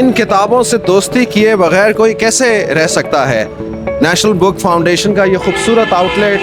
इन किताबों से दोस्ती किए बगैर कोई कैसे रह सकता है। नेशनल बुक फाउंडेशन का ये खूबसूरत आउटलेट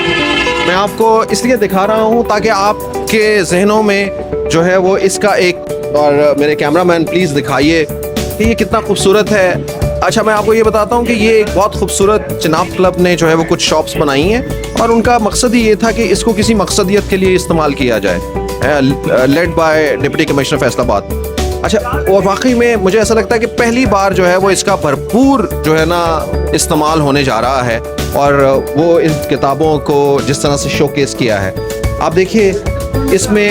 मैं आपको इसलिए दिखा रहा हूँ ताकि आपके जहनों में जो है वो इसका एक, और मेरे कैमरामैन प्लीज़ दिखाइए कि ये कितना खूबसूरत है। अच्छा, मैं आपको ये बताता हूँ कि ये एक बहुत खूबसूरत चिनाब क्लब ने जो है वो कुछ शॉप्स बनाई हैं और उनका मकसद ही ये था कि इसको किसी मकसदियत के लिए इस्तेमाल किया जाए। Led by deputy commissioner Faisalabad. अच्छा, और वाकई में मुझे ऐसा लगता है कि पहली बार जो है वो इसका भरपूर जो है ना इस्तेमाल होने जा रहा है और वो इन किताबों को जिस तरह से शोकेस किया है। आप देखिए इसमें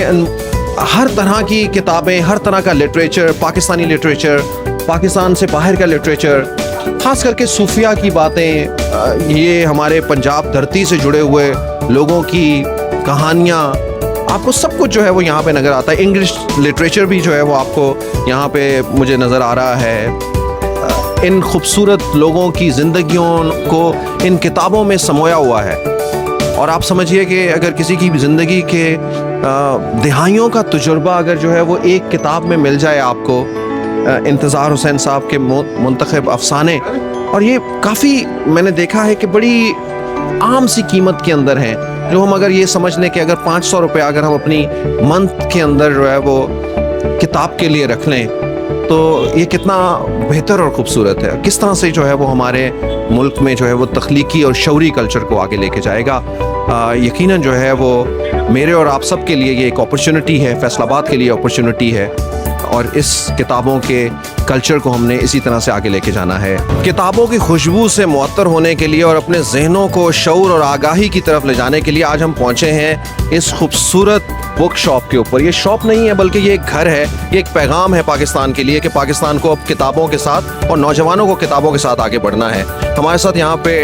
हर तरह की किताबें, हर तरह का लिटरेचर, पाकिस्तानी लिटरेचर, पाकिस्तान से बाहर का लिटरेचर, ख़ास करके सूफिया की बातें, ये हमारे पंजाब धरती से जुड़े हुए लोगों की कहानियाँ, आपको सब कुछ जो है वो यहाँ पे नज़र आता है। इंग्लिश लिटरेचर भी जो है वो आपको यहाँ पे मुझे नज़र आ रहा है। इन खूबसूरत लोगों की ज़िंदगियों को इन किताबों में समोया हुआ है और आप समझिए कि अगर किसी की ज़िंदगी के दिहाइयों का तजुर्बा अगर जो है वो एक किताब में मिल जाए आपको, इंतज़ार हुसैन साहब के मुंतखब अफसाने, और ये काफ़ी मैंने देखा है कि बड़ी आम सी कीमत के अंदर हैं, जो हम अगर ये समझ लें कि अगर 500 रुपये अगर हम अपनी मंथ के अंदर जो है वो किताब के लिए रख लें तो ये कितना बेहतर और ख़ूबसूरत है। किस तरह से जो है वो हमारे मुल्क में जो है वो तख्लीकी और शौरी कल्चर को आगे लेके जाएगा। यकीनन जो है वो मेरे और आप सब के लिए ये एक अपॉर्चुनिटी है, फैसलाबाद के लिए अपॉर्चुनिटी है और इस किताबों के कल्चर को हमने इसी तरह से आगे लेके जाना है। किताबों की खुशबू से मुअत्तर होने के लिए और अपने जहनों को शऊर और आगाही की तरफ ले जाने के लिए आज हम पहुँचे हैं इस खूबसूरत बुक शॉप के ऊपर। ये शॉप नहीं है बल्कि ये एक घर है, ये एक पैगाम है पाकिस्तान के लिए कि पाकिस्तान को अब किताबों के साथ और नौजवानों को किताबों के साथ आगे बढ़ना है। हमारे साथ यहाँ पे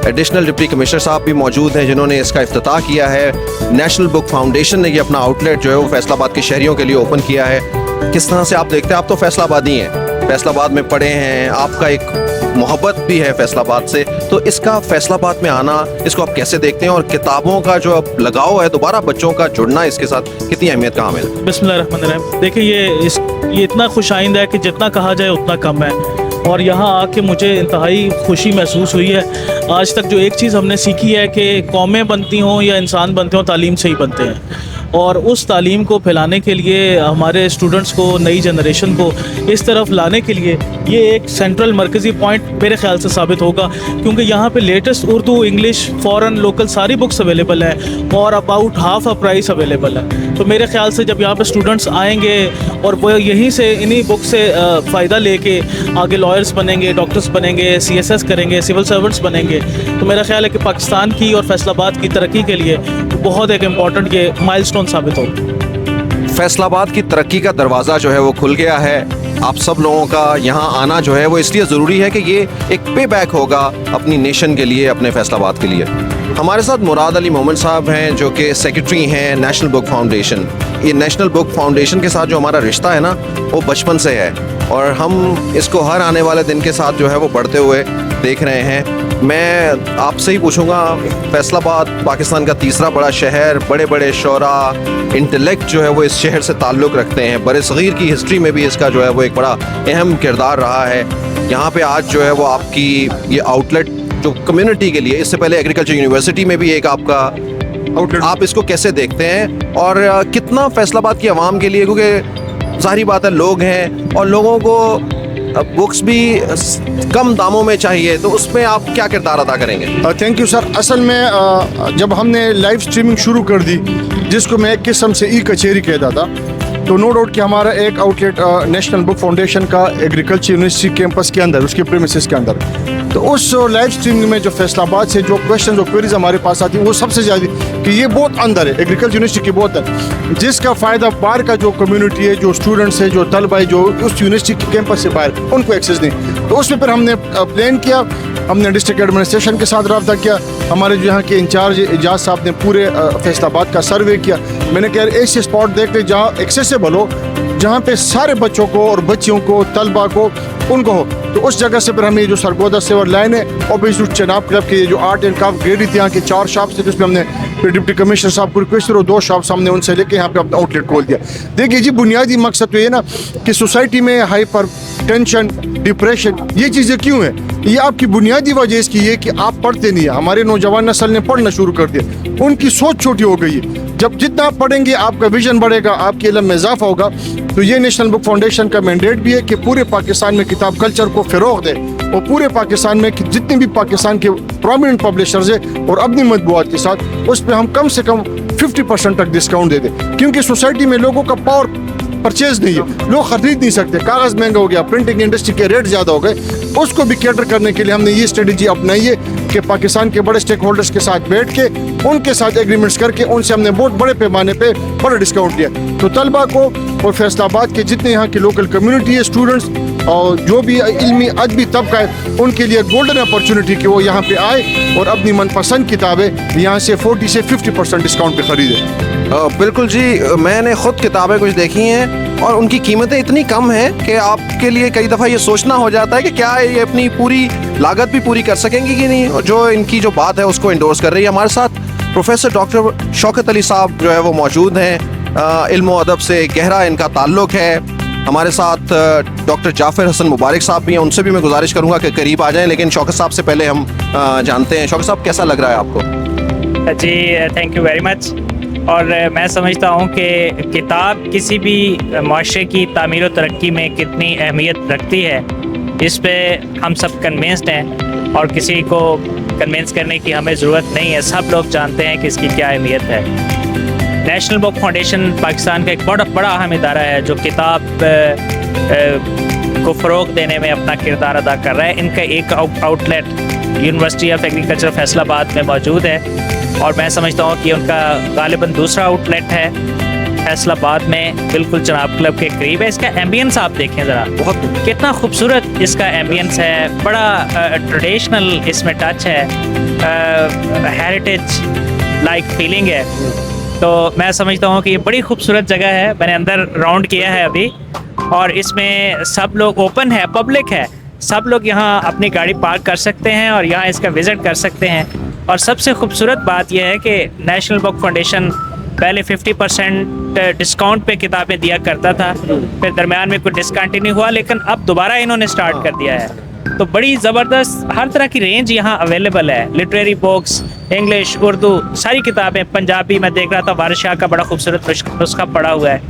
एडिशनल डिप्टी कमिश्नर साहब भी मौजूद हैं जिन्होंने इसका इफ्तिताह किया है। नेशनल बुक फाउंडेशन ने ये अपना आउटलेट जो है वो फैसलाबाद के शहरियों के लिए ओपन किया है। किस तरह से आप देखते हैं, आप तो फैसलाबादी हैं, फैसलाबाद में पढ़े हैं, आपका एक मोहब्बत भी है फैसलाबाद से, तो इसका फैसलाबाद में आना, इसको आप कैसे देखते हैं और किताबों का जो अब लगाव है, दोबारा बच्चों का जुड़ना इसके साथ कितनी अहमियत का हामिल है? बिस्मिल्लाहिर्रहमानिर्रहीम। देखिए ये इतना खुश आइंद है कि जितना कहा जाए उतना कम है और यहाँ आके मुझे इंतहाई खुशी महसूस हुई है। आज तक जो एक चीज़ हमने सीखी है कि कौमें बनती हों या इंसान बनते हों, तालीम से ही बनते हैं और उस तालीम को फैलाने के लिए हमारे स्टूडेंट्स को, नई जनरेशन को इस तरफ लाने के लिए ये एक सेंट्रल मरकज़ी पॉइंट मेरे ख्याल से साबित होगा, क्योंकि यहाँ पे latest Urdu, English, foreign, local सारी बुक्स अवेलेबल हैं और about half a price available है। तो मेरे ख्याल से जब यहाँ पे स्टूडेंट्स आएंगे और वो यहीं से इन्हीं बुक से फ़ायदा लेके आगे लॉयर्स बनेंगे, डॉक्टर्स बनेंगे, CSS करेंगे, सिविल सर्वेंट्स बनेंगे, तो मेरा ख्याल है कि पाकिस्तान की और फैसलाबाद की तरक्की के लिए बहुत एक इम्पॉर्टेंट ये माइलस्टोन साबित हो। फैसलाबाद की तरक्की का दरवाज़ा जो है वो खुल गया है। आप सब लोगों का यहाँ आना जो है वो इसलिए ज़रूरी है कि ये एक पे बैक होगा अपनी नेशन के लिए, अपने फैसलाबाद के लिए। हमारे साथ मुराद अली मोमिन साहब हैं जो कि सेक्रेटरी हैं नेशनल बुक फाउंडेशन। ये नेशनल बुक फाउंडेशन के साथ जो हमारा रिश्ता है ना वो बचपन से है और हम इसको हर आने वाले दिन के साथ जो है वो बढ़ते हुए देख रहे हैं। मैं आपसे ही पूछूंगा, फैसलाबाद पाकिस्तान का तीसरा बड़ा शहर, बड़े बड़े शोरा, इंटेलेक्ट जो है वो इस शहर से ताल्लुक़ रखते हैं, बड़े सग़ीर की हिस्ट्री में भी इसका जो है वो एक बड़ा अहम किरदार रहा है। यहाँ पे आज जो है वो आपकी ये आउटलेट जो कम्युनिटी के लिए, इससे पहले एग्रीकल्चर यूनिवर्सिटी में भी एक आपका आउटलेट, आप इसको कैसे देखते हैं और कितना फैसलाबाद की आवाम के लिए, क्योंकि जाहिर बात है लोग हैं और लोगों को बुक्स भी कम दामों में चाहिए, तो उसमें आप क्या किरदार अदा करेंगे? Thank you sir. असल में जब हमने लाइव स्ट्रीमिंग शुरू कर दी, जिसको मैं एक किस्म से कचहरी कहता था, तो नो डाउट कि हमारा एक आउटलेट नेशनल बुक फाउंडेशन का एग्रीकल्चर यूनिवर्सिटी कैंपस के अंदर, उसके प्रीमिसेस के अंदर, तो उस लाइव स्ट्रीमिंग में जो फैसलाबाद से जो क्वेश्चन और क्वेरीज हमारे पास आती है वो सबसे ज़्यादा कि ये बहुत अंदर है, एग्रीकल्चर यूनिवर्सिटी के बहुत है, जिसका फ़ायदा बाहर का जो कम्युनिटी है, जो स्टूडेंट्स है, जो तलबा है, जो उस यूनिवर्सिटी के कैंपस से बाहर, उनको एक्सेस नहीं। तो उसमें फिर हमने प्लान किया, हमने डिस्ट्रिक्ट एडमिनिस्ट्रेशन के साथ रब्ता किया, हमारे जो यहाँ के इंचार्ज एजाज साहब ने पूरे फैसलाबाद का सर्वे किया। मैंने कहा ऐसे स्पॉट देख ले जहाँ एक्सेसिबल हो, जहाँ पे सारे बच्चों को और बच्चियों को, तलबा को उनको हो। तो उस जगह से फिर हमें जो सरगोदा सेवर लाइन है और भी चनाब क्लब के जो आर्ट एंड क्राफ्ट गैलरी थी, यहाँ के 4 शॉप्स थे, जिसमें हमने फिर डिप्टी कमिश्नर साहब को रिक्वेस्ट और 2 शॉप्स हमने उनसे लेके यहाँ पे अपना आउटलेट खोल दिया। देखिए जी, बुनियादी मकसद तो ये ना कि सोसाइटी में हाइपर टेंशन, डिप्रेशन, ये चीज़ें क्यों है? ये आपकी बुनियादी वजह इसकी ये कि आप पढ़ते नहीं है। हमारे नौजवान नस्ल ने पढ़ना शुरू कर दिया, उनकी सोच छोटी हो गई है। जब जितना आप पढ़ेंगे आपका विजन बढ़ेगा, आपके इल्म में इजाफा होगा। तो ये नेशनल बुक फाउंडेशन का मैंडेट भी है कि पूरे पाकिस्तान में किताब कल्चर को फ़रोग़ दे और पूरे पाकिस्तान में जितने भी पाकिस्तान के प्रोमिनेंट पब्लिशर्स हैं और अपनी मतबूआत के साथ उस पर हम कम से कम 50% तक डिस्काउंट दे दें, क्योंकि सोसाइटी में लोगों का पावर परचेज नहीं है, लोग खरीद नहीं सकते, कागज़ महंगा हो गया, प्रिंटिंग इंडस्ट्री के रेट ज़्यादा हो गए। उसको भी कैटर करने के लिए हमने ये स्ट्रेटजी अपनाई है कि पाकिस्तान के बड़े स्टेक होल्डर्स के साथ बैठ के उनके साथ एग्रीमेंट्स करके उनसे हमने बहुत बड़े पैमाने पे बड़ा डिस्काउंट दिया। तो तलबा को और फैसलाबाद के जितने यहाँ की लोकल कम्युनिटी है, स्टूडेंट्स और जो भी इल्मी अदबी तबका है, उनके लिए गोल्डन अपॉर्चुनिटी कि वो यहाँ पे आए और अपनी मनपसंद किताबें यहाँ से 40 से 50% डिस्काउंट पे खरीदें। बिल्कुल जी, मैंने ख़ुद किताबें कुछ देखी हैं और उनकी कीमतें इतनी कम हैं कि आपके लिए कई दफ़ा ये सोचना हो जाता है कि क्या ये अपनी पूरी लागत भी पूरी कर सकेंगी कि नहीं। और जो इनकी जो बात है उसको इंडोर्स कर रही है। हमारे साथ प्रोफेसर डॉक्टर शौकत अली साहब जो है वो मौजूद हैं। इल्म अदब से गहरा इनका ताल्लुक़ है। हमारे साथ डॉक्टर जाफ़र हसन मुबारक साहब भी हैं, उनसे भी मैं गुजारिश करूँगा कि करीब आ जाएँ। लेकिन शौकत साहब से पहले हम जानते हैं, शौकत साहब कैसा लग रहा है आपको? जी थैंक यू वेरी मच। और मैं समझता हूँ कि किताब किसी भी माशरे की तामीर और तरक्की में कितनी अहमियत रखती है, इस पे हम सब कन्विंस्ड हैं और किसी को कन्विंस करने की हमें ज़रूरत नहीं है। सब लोग जानते हैं कि इसकी क्या अहमियत है। नेशनल बुक फाउंडेशन पाकिस्तान का एक बड़ा अहम इदारा है जो किताब को फ़रोग़ देने में अपना किरदार अदा कर रहा है। इनका एक outlet university of agriculture Faisalabad में मौजूद है और मैं समझता हूँ कि उनका गालिबन दूसरा आउटलेट है फैसलाबाद में, बिल्कुल जनाब क्लब के करीब है। इसका एम्बियंस आप देखें ज़रा, बहुत कितना खूबसूरत इसका एम्बियंस है। बड़ा ट्रेडिशनल इसमें टच है, हेरिटेज लाइक फीलिंग है। तो मैं समझता हूँ कि ये बड़ी खूबसूरत जगह है। मैंने अंदर राउंड किया है अभी और इसमें सब लोग ओपन है, पब्लिक है, सब लोग यहाँ अपनी गाड़ी पार्क कर सकते हैं और यहाँ इसका विज़िट कर सकते हैं। और सबसे खूबसूरत बात यह है कि नेशनल बुक फाउंडेशन पहले 50% डिस्काउंट पे किताबें दिया करता था, फिर दरमियान में कुछ डिसकंटिन्यू हुआ, लेकिन अब दोबारा इन्होंने स्टार्ट कर दिया है। तो बड़ी ज़बरदस्त हर तरह की रेंज यहाँ अवेलेबल है। लिटरेरी बुक्स, इंग्लिश, उर्दू, सारी किताबें, पंजाबी मैं देख रहा था वारिस शाह का बड़ा खूबसूरत नुस्खा पड़ा हुआ है।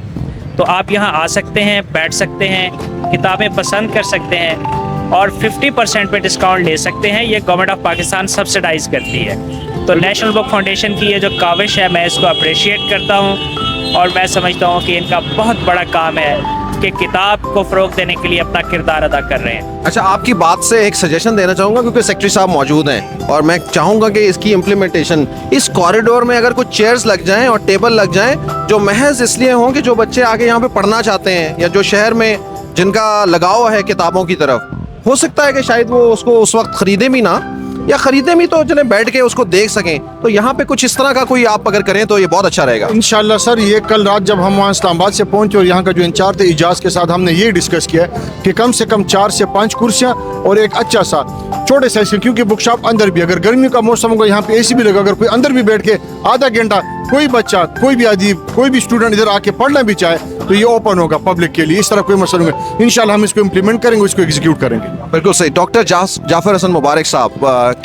तो आप यहाँ आ सकते हैं, बैठ सकते हैं, किताबें पसंद कर सकते हैं और 50% पे डिस्काउंट ले सकते हैं। ये गवर्नमेंट ऑफ पाकिस्तान सब्सिडाइज करती है। तो नेशनल बुक फाउंडेशन की ये जो काविश है, मैं इसको अप्रिशिएट करता हूँ और मैं समझता हूँ कि इनका बहुत बड़ा काम है कि किताब को फ़रोग़ देने के लिए अपना किरदार अदा कर रहे हैं। अच्छा, आपकी बात से एक सजेशन देना चाहूँगा क्योंकि सेक्रेटरी साहब मौजूद हैं और मैं चाहूँगा कि इसकी इम्प्लीमेंटेशन इस कॉरिडोर में अगर कुछ चेयर्स लग जाएं और टेबल लग जाएं जो महज इसलिए हों कि जो बच्चे आगे यहाँ पे पढ़ना चाहते हैं या जो शहर में जिनका लगाव है किताबों की तरफ, हो सकता है कि शायद वो उसको उस वक्त ख़रीदे भी ना, या ख़रीदे भी तो चलें बैठ के उसको देख सकें। तो यहाँ पे कुछ इस तरह का कोई आप अगर करें तो ये बहुत अच्छा रहेगा। इंशाल्लाह सर, ये कल रात जब हम वहाँ इस्लामाबाद से पहुँचे और यहाँ का जो इंचार्ज थे इजाज़ के साथ हमने ये डिस्कस किया कि कम से कम 4 से 5 कुर्सियाँ और एक अच्छा सा छोटे साइज, क्योंकि बुक शॉप अंदर भी, अगर गर्मी का मौसम होगा यहाँ पे AC भी लगा, अगर कोई अंदर भी बैठ के आधा घंटा कोई बच्चा, कोई भी अदीब, कोई भी स्टूडेंट इधर आके पढ़ना भी चाहे तो ये ओपन होगा पब्लिक के लिए। इस तरह कोई मसला नहीं। इंशाल्लाह हम इसको इम्प्लीमेंट करेंगे, इसको एग्जीक्यूट करेंगे। बिल्कुल सही। डॉक्टर जाफ़र हसन मुबारक साहब,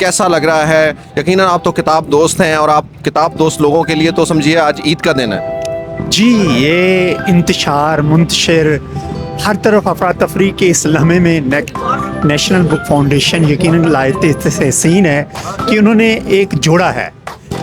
कैसा लग रहा है? यकीनन आप तो किताब दोस्त हैं और आप किताब दोस्त लोगों के लिए तो समझिए आज ईद का दिन है। जी, ये इंतशार मुंतशिर हर तरफ अफरा तफरी के इस लम्हे में नेशनल बुक फाउंडेशन यकीनन लायक तहसीन है कि उन्होंने एक जोड़ा है,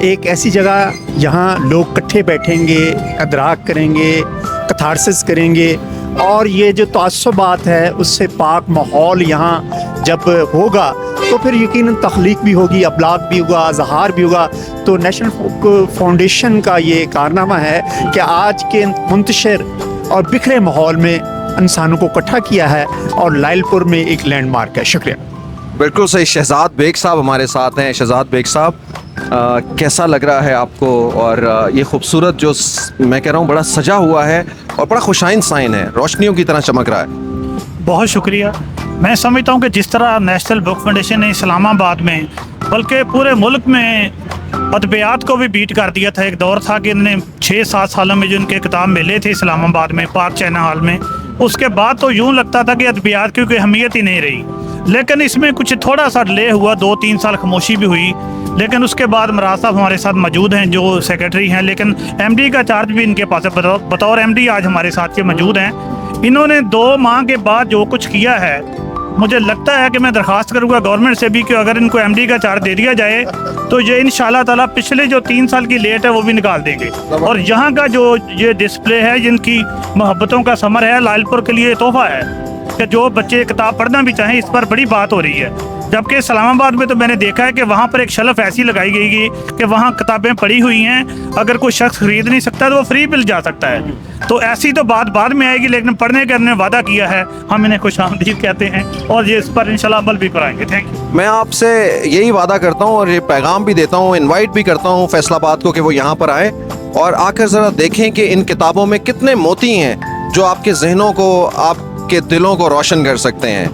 एक ऐसी जगह जहाँ लोग इकट्ठे बैठेंगे, अदराक करेंगे, कथारसिस करेंगे और ये जो तअस्सुबात है उससे पाक माहौल यहाँ जब होगा तो फिर यकीनन तख्लीक भी होगी, अबलाग भी होगा, ज़हार भी होगा। तो नेशनल बुक फाउंडेशन का ये कारनामा है कि आज के मुंतशिर और बिखरे माहौल में इंसानों को इकट्ठा किया है और लाइलपुर में एक लैंडमार्क है। शुक्रिया। बिल्कुल सही। शहजाद बेग साहब हमारे साथ हैं। शहजाद बेग साहब, कैसा लग रहा है आपको? और ये खूबसूरत जो मैं कह रहा हूँ बड़ा सजा हुआ है और बड़ा खुशाइन साइन है, रोशनियों की तरह चमक रहा है। बहुत शुक्रिया। मैं समझता हूँ कि जिस तरह नेशनल बुक फाउंडेशन ने इस्लामाबाद में बल्कि पूरे मुल्क में अदबियात को भी बीट कर दिया था। एक दौर था कि इन्होंने 6-7 सालों में जो इनके किताब मेले थे इस्लामाबाद में पार्क चाइना हॉल में, उसके बाद तो यूँ लगता था कि अदबियात की कोई अहमियत ही नहीं रही। लेकिन इसमें कुछ थोड़ा सा डिले हुआ, 2-3 साल खामोशी भी हुई, लेकिन उसके बाद मराज साहब हमारे साथ मौजूद हैं जो सेक्रेटरी हैं, लेकिन एमडी का चार्ज भी इनके पास है। बतौर एमडी आज हमारे साथ ये मौजूद हैं। इन्होंने 2 माह के बाद जो कुछ किया है, मुझे लगता है कि मैं दरख्वास्त करूँगा गवर्नमेंट से भी कि अगर इनको एमडी का चार्ज दे दिया जाए तो ये इंशाल्लाह ताला पिछले जो 3 साल की लेट है वो भी निकाल देंगे। और यहाँ का जो ये डिस्प्ले है, जिनकी मोहब्बतों का समर है, लालपुर के लिए तोहफा है कि जो बच्चे किताब पढ़ना भी चाहें, इस पर बड़ी बात हो रही है। जबकि इस्लामाबाद में तो मैंने देखा है कि वहाँ पर एक शेल्फ ऐसी लगाई गई कि वहाँ किताबें पड़ी हुई हैं, अगर कोई शख्स खरीद नहीं सकता तो वो फ्री मिल जा सकता है। तो ऐसी तो बात बाद में आएगी, लेकिन पढ़ने का हमने वादा किया है, हम इन्हें खुशामदीद कहते हैं और ये इस पर इंशाल्लाह अमल भी कराएंगे। Thank you. मैं आपसे यही वादा करता हूँ और ये पैगाम भी देता हूँ, इनवाइट भी करता हूँ फैसलाबाद को कि वो यहाँ पर आए और आकर ज़रा देखें कि इन किताबों में कितने मोती हैं जो आपके जहनों को, आपके दिलों को रोशन कर सकते हैं।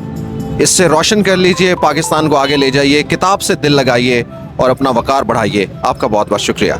इससे रोशन कर लीजिए, पाकिस्तान को आगे ले जाइए, किताब से दिल लगाइए और अपना वक़ार बढ़ाइए। आपका बहुत बहुत शुक्रिया।